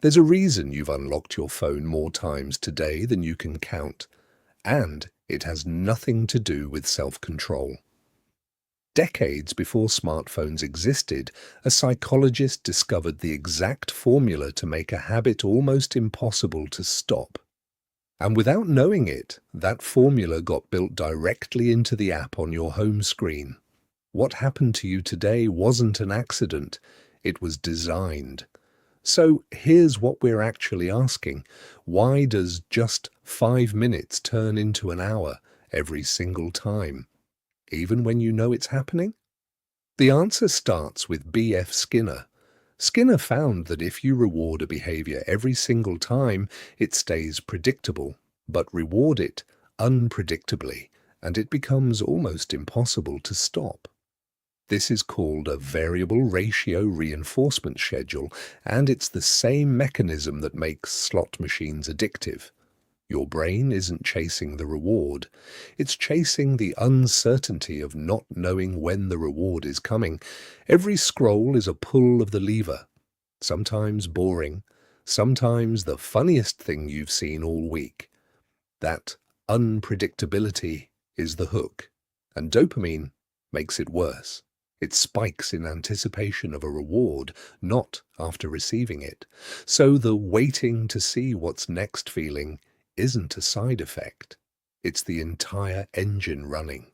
There's a reason you've unlocked your phone more times today than you can count, and it has nothing to do with self-control. Decades before smartphones existed, a psychologist discovered the exact formula to make a habit almost impossible to stop. And without knowing it, that formula got built directly into the app on your home screen. What happened to you today wasn't an accident, it was designed. So here's what we're actually asking. Why does just 5 minutes turn into an hour every single time, even when you know it's happening? The answer starts with B.F. Skinner. Skinner found that if you reward a behavior every single time, it stays predictable, but reward it unpredictably, and it becomes almost impossible to stop. This is called a variable ratio reinforcement schedule, and it's the same mechanism that makes slot machines addictive. Your brain isn't chasing the reward, it's chasing the uncertainty of not knowing when the reward is coming. Every scroll is a pull of the lever, sometimes boring, sometimes the funniest thing you've seen all week. That unpredictability is the hook, and dopamine makes it worse. It spikes in anticipation of a reward, not after receiving it. So the waiting to see what's next feeling isn't a side effect. It's the entire engine running.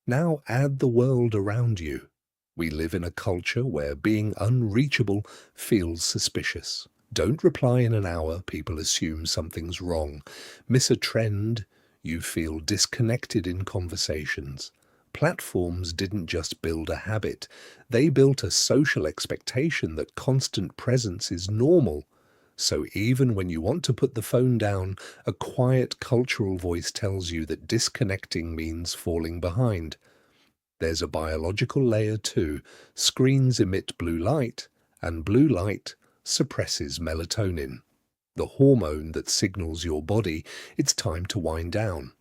Now add the world around you. We live in a culture where being unreachable feels suspicious. Don't reply in an hour, people assume something's wrong. Miss a trend, you feel disconnected in conversations. Platforms didn't just build a habit, they built a social expectation that constant presence is normal. So even when you want to put the phone down, a quiet cultural voice tells you that disconnecting means falling behind. There's a biological layer too. Screens emit blue light, and blue light suppresses melatonin, the hormone that signals your body it's time to wind down.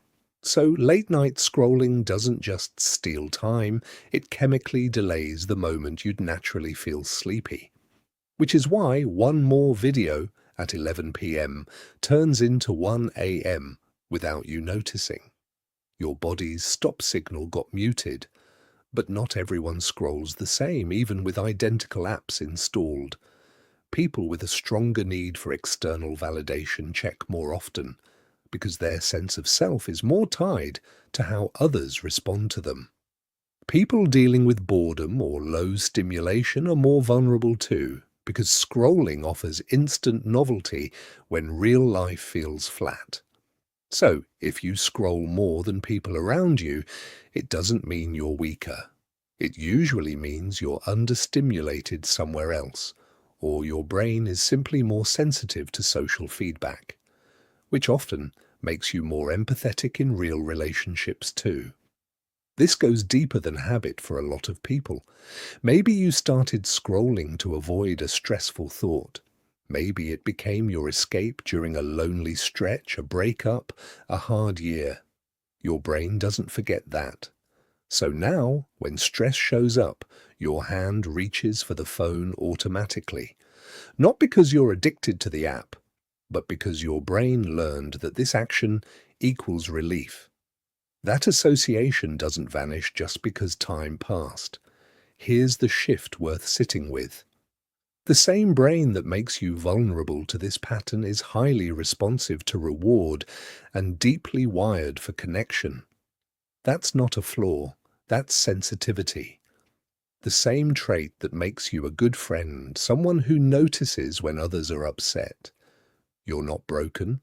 So late-night scrolling doesn't just steal time, it chemically delays the moment you'd naturally feel sleepy. Which is why one more video at 11 p.m. turns into 1 a.m. without you noticing. Your body's stop signal got muted, but not everyone scrolls the same, even with identical apps installed. People with a stronger need for external validation check more often, because their sense of self is more tied to how others respond to them. People dealing with boredom or low stimulation are more vulnerable too, because scrolling offers instant novelty when real life feels flat. So, if you scroll more than people around you, it doesn't mean you're weaker. It usually means you're understimulated somewhere else, or your brain is simply more sensitive to social feedback, which often makes you more empathetic in real relationships too. This goes deeper than habit for a lot of people. Maybe you started scrolling to avoid a stressful thought. Maybe it became your escape during a lonely stretch, a breakup, a hard year. Your brain doesn't forget that. So now, when stress shows up, your hand reaches for the phone automatically. Not because you're addicted to the app, but because your brain learned that this action equals relief. That association doesn't vanish just because time passed. Here's the shift worth sitting with. The same brain that makes you vulnerable to this pattern is highly responsive to reward and deeply wired for connection. That's not a flaw, that's sensitivity. The same trait that makes you a good friend, someone who notices when others are upset. You're not broken.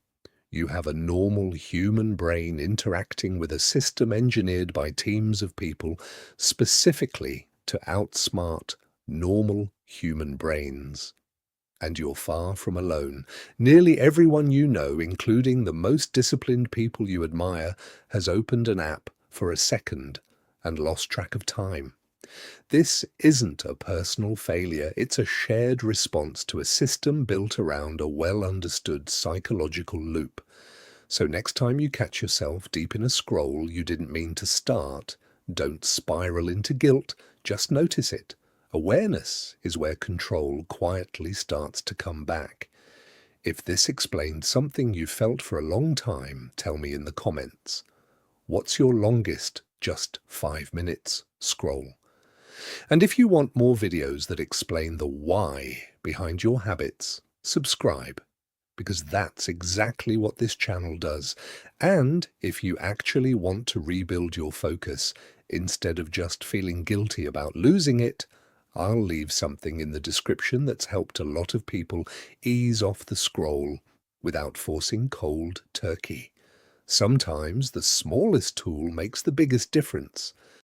You have a normal human brain interacting with a system engineered by teams of people specifically to outsmart normal human brains. And you're far from alone. Nearly everyone you know, including the most disciplined people you admire, has opened an app for a second and lost track of time. This isn't a personal failure, it's a shared response to a system built around a well-understood psychological loop. So next time you catch yourself deep in a scroll you didn't mean to start, don't spiral into guilt, just notice it. Awareness is where control quietly starts to come back. If this explained something you felt for a long time, tell me in the comments. What's your longest, just 5 minutes, scroll? And if you want more videos that explain the why behind your habits, subscribe, because that's exactly what this channel does. And if you actually want to rebuild your focus instead of just feeling guilty about losing it, I'll leave something in the description that's helped a lot of people ease off the scroll without forcing cold turkey. Sometimes the smallest tool makes the biggest difference.